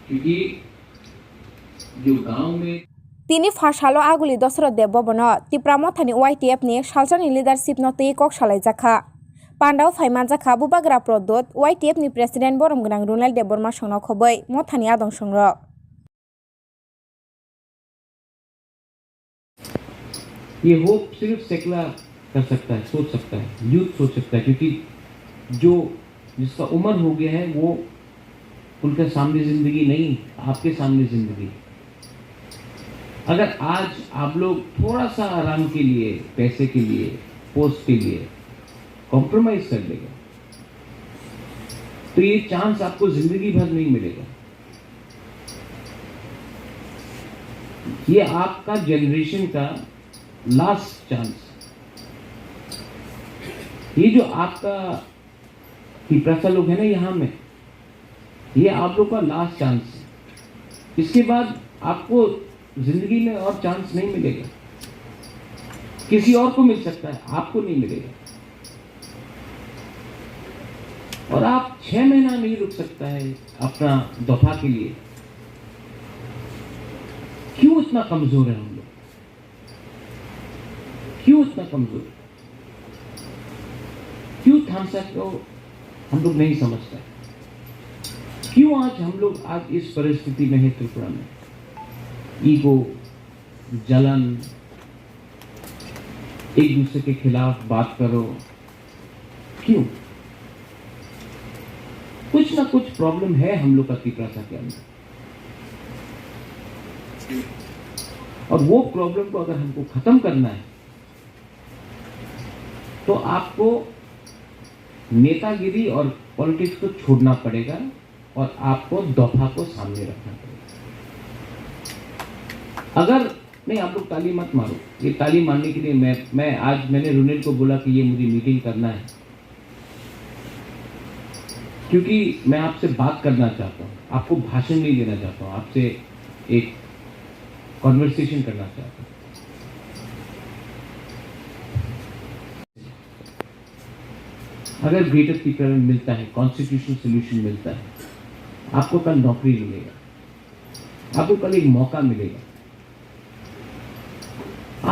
क्योंकि जो गांव में Tini Fashalo Aguli Dosro de Bobono, Tipramotani YTF ni Shalsani leadership no Ti Kok Shalai Jaka. Pandao Faiman Jaka Bubagra Prodot, YTF ni President Borom Gunang Runal de Borma Shono Khoboi, Motani Adong Shongro. ये hope सिर्फ secular कर सकता है, सोच सकता है, youth सोच सकता है, क्योंकि जो जिसका उम्र हो गया है वो उनके सामने जिंदगी नहीं, आपके सामने जिंदगी। अगर आज आप लोग थोड़ा सा आराम के लिए, पैसे के लिए, पोस्ट के लिए कॉम्प्रोमाइज कर लेगा तो ये चांस आपको जिंदगी भर नहीं मिलेगा। ये आपका जनरेशन का लास्ट चांस। ये जो आपका पिपरासा लोग है ना यहाँ में, ये आप लोग का लास्ट चांस है। इसके बाद आपको जिंदगी में और चांस नहीं मिलेगा। किसी और को मिल सकता है, आपको नहीं मिलेगा। और आप 6 महीना नहीं रुक सकता है अपना दफा के लिए। क्यों इतना कमजोर है हम लोग? क्यों इतना कमजोर? क्यों थामसा को हम लोग नहीं समझते? क्यों आज हम लोग आज इस परिस्थिति में है त्रिपुरा में? ईगो, जलन, एक दूसरे के खिलाफ बात करो, क्यों? कुछ ना कुछ प्रॉब्लम है हम लोग का त्रिपुरा के अंदर। और वो प्रॉब्लम को अगर हमको खत्म करना है तो आपको नेतागिरी और पॉलिटिक्स को छोड़ना पड़ेगा और आपको दफा को सामने रखना पड़ेगा। अगर नहीं, आप लोग ताली मत मारो। ये ताली मारने के लिए मैंने रुनेल को बोला कि ये मुझे मीटिंग करना है, क्योंकि मैं आपसे बात करना चाहता हूँ, आपको भाषण नहीं देना चाहता हूँ, आपसे एक कॉन्वर्सेशन करना चाहता हूँ। अगर ग्रेटर त्रिपुरा में मिलता है, कॉन्स्टिट्यूशनल सोल्यूशन मिलता है, आपको कल नौकरी मिलेगा, आपको कल एक मौका मिलेगा।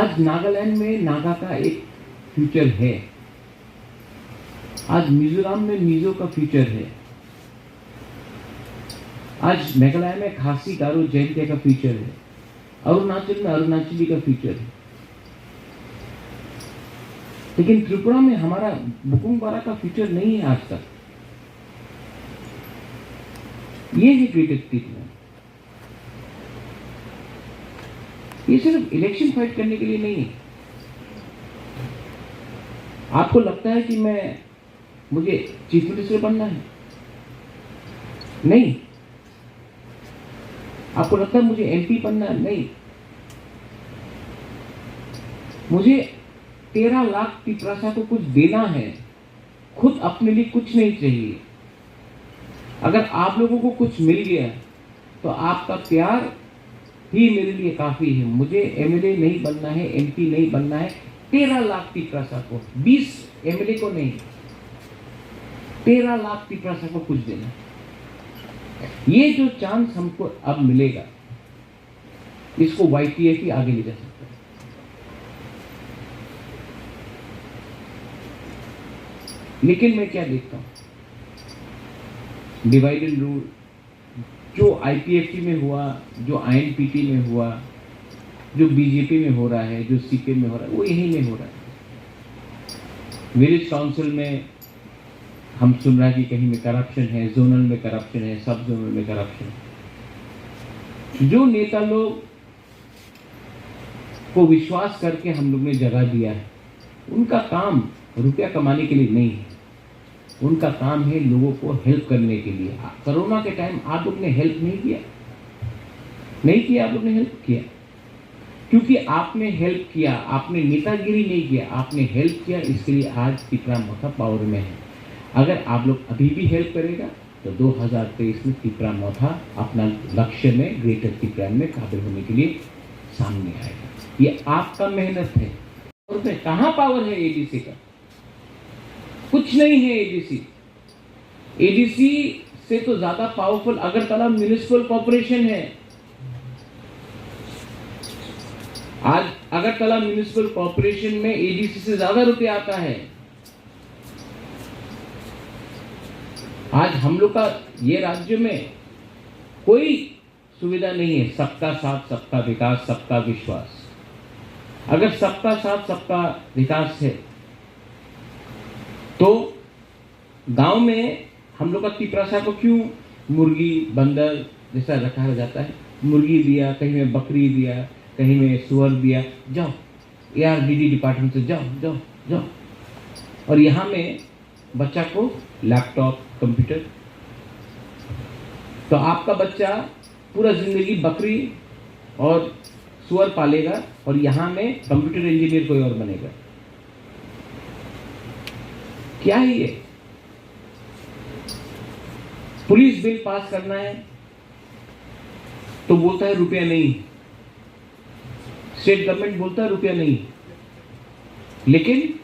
आज नागालैंड में नागा का एक फ्यूचर है, आज मिजोरम में मिजो का फ्यूचर है, आज मेघालय में खासी, गारो, जैंतिया का फ्यूचर है, अरुणाचल में अरुणाचली का फ्यूचर है। लेकिन त्रिपुरा में हमारा बुकुंगबारा का फ्यूचर नहीं है आज तक। ये है ग्रेटर त्रिपुरा। ये सिर्फ इलेक्शन फाइट करने के लिए नहीं है। आपको लगता है कि मुझे चीफ मिनिस्टर बनना है? नहीं। आपको लगता है मुझे एमपी बनना है? नहीं। मुझे 13 लाख त्रिपुरा को कुछ देना है, खुद अपने लिए कुछ नहीं चाहिए। अगर आप लोगों को कुछ मिल गया तो आपका प्यार ही मेरे लिए काफी है। मुझे एमएलए नहीं बनना है, एमपी नहीं बनना है। 13 लाख त्रिपुरा को, 20 एमएलए को नहीं, 13 लाख त्रिपुरा को कुछ देना। ये जो चांस हमको अब मिलेगा, इसको YTF ही आगे ले जा सकता है। लेकिन मैं क्या देखता हूं, डिवाइड एंड रूल जो IPFT में हुआ, जो INPT में हुआ, जो बीजेपी में हो रहा है, जो CPM में हो रहा है, वो यही में हो रहा है। विलेज काउंसिल में हम सुन रहे हैं कि कहीं में करप्शन है, जोनल में करप्शन है, सब जोनल में करप्शन है। जो नेता लोग को विश्वास करके हम लोग ने जगह दिया है, उनका काम रुपया कमाने के लिए नहीं है, उनका काम है लोगों को हेल्प करने के लिए। कोरोना के टाइम आप लोग ने हेल्प नहीं किया, नहीं किया, आप लोग ने हेल्प किया, क्योंकि आपने हेल्प किया, आपने नेतागिरी नहीं किया, आपने हेल्प किया। इसके लिए आज त्रिपुरा मोथा पावर में है। अगर आप लोग अभी भी हेल्प करेगा तो 2023 में त्रिपुरा मोथा अपना लक्ष्य में, ग्रेटर त्रिपुरा में काबिल होने के लिए सामने आएगा। ये आपका मेहनत है। और कहाँ पावर है ADC का? कुछ नहीं है। ADC से तो ज्यादा पावरफुल अगरतला म्युनिसिपल कॉर्पोरेशन है। आज अगरतला म्युनिसिपल कॉर्पोरेशन में एडीसी से ज्यादा रुपया आता है। आज हम लोग का ये राज्य में कोई सुविधा नहीं है। सबका साथ, सबका विकास, सबका विश्वास। अगर सबका साथ, सबका विकास है तो गांव में हम लोग का तिपरासा को क्यों मुर्गी बंदर जैसा रखा जाता है? मुर्गी दिया, कहीं में बकरी दिया, कहीं में सुअर दिया, जाओ ARDD डिपार्टमेंट से जाओ जाओ जाओ। और यहाँ में बच्चा को लैपटॉप, कंप्यूटर। तो आपका बच्चा पूरा जिंदगी बकरी और सुअर पालेगा और यहाँ में कंप्यूटर इंजीनियर कोई और बनेगा। क्या है ये? पुलिस बिल पास करना है तो बोलता है रुपया नहीं। स्टेट गवर्नमेंट बोलता है रुपया नहीं, लेकिन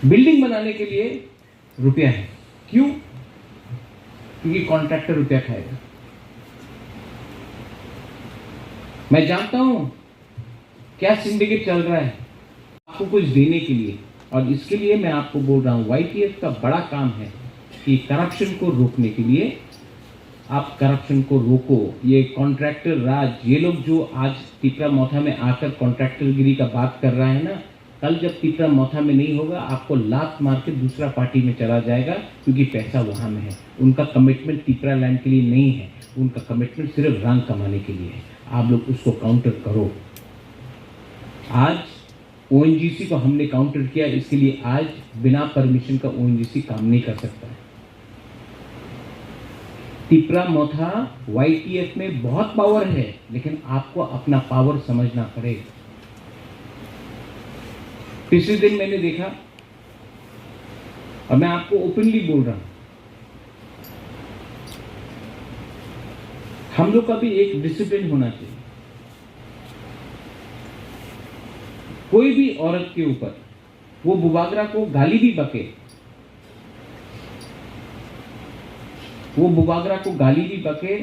बिल्डिंग बनाने के लिए रुपया है। क्यों? क्योंकि कॉन्ट्रैक्टर रुपया खाएगा। मैं जानता हूं क्या सिंडिकेट चल रहा है आपको कुछ देने के लिए, और इसके लिए मैं आपको बोल रहा हूं YTF का बड़ा काम है कि करप्शन को रोकने के लिए आप करप्शन को रोको। ये कॉन्ट्रैक्टर राज, ये लोग जो आज तिपरा मोथा में आकर कॉन्ट्रैक्टरगिरी का बात कर रहा है ना, कल जब तिपरा मोथा में नहीं होगा आपको लात मार के दूसरा पार्टी में चला जाएगा, क्योंकि पैसा वहां में है। उनका कमिटमेंट तिपरा लैंड के लिए नहीं है, उनका कमिटमेंट सिर्फ रंग कमाने के लिए है। आप लोग उसको काउंटर करो। आज ONGC को हमने काउंटर किया, इसके लिए आज बिना परमिशन का ONGC काम नहीं कर सकता है। तिपरा मोथा YTF में बहुत पावर है, लेकिन आपको अपना पावर समझना पड़ेगा। पिछले दिन मैंने देखा, और मैं आपको ओपनली बोल रहा हूं, हम लोग का भी एक डिसिप्लिन होना चाहिए। कोई भी औरत के ऊपर वो बुबागरा को गाली भी बके, वो बुबागरा को गाली भी बके,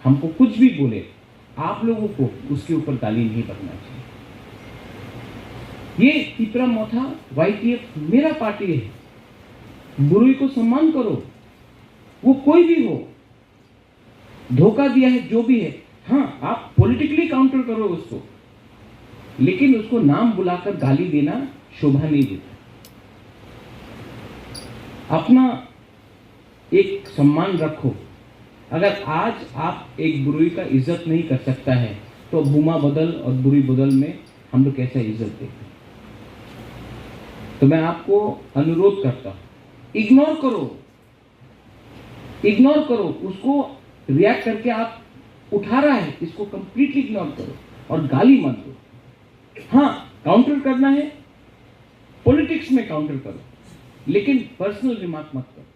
हमको कुछ भी बोले, आप लोगों को उसके ऊपर गाली नहीं बकना चाहिए। ये तिपरा मोथा YTF मेरा पार्टी है। बुराई को सम्मान करो, वो कोई भी हो। धोखा दिया है जो भी है, हाँ आप पॉलिटिकली काउंटर करो उसको, लेकिन उसको नाम बुलाकर गाली देना शोभा नहीं देता। अपना एक सम्मान रखो। अगर आज आप एक बुराई का इज्जत नहीं कर सकता है तो बुमा बदल और बुरी बदल में हम लोग कैसे इज्जत देते? तो मैं आपको अनुरोध करता हूं, इग्नोर करो उसको। रिएक्ट करके आप उठा रहा है, इसको कंप्लीटली इग्नोर करो और गाली मत दो। हाँ, काउंटर करना है, पॉलिटिक्स में काउंटर करो, लेकिन पर्सनल रिमार्क मत करो।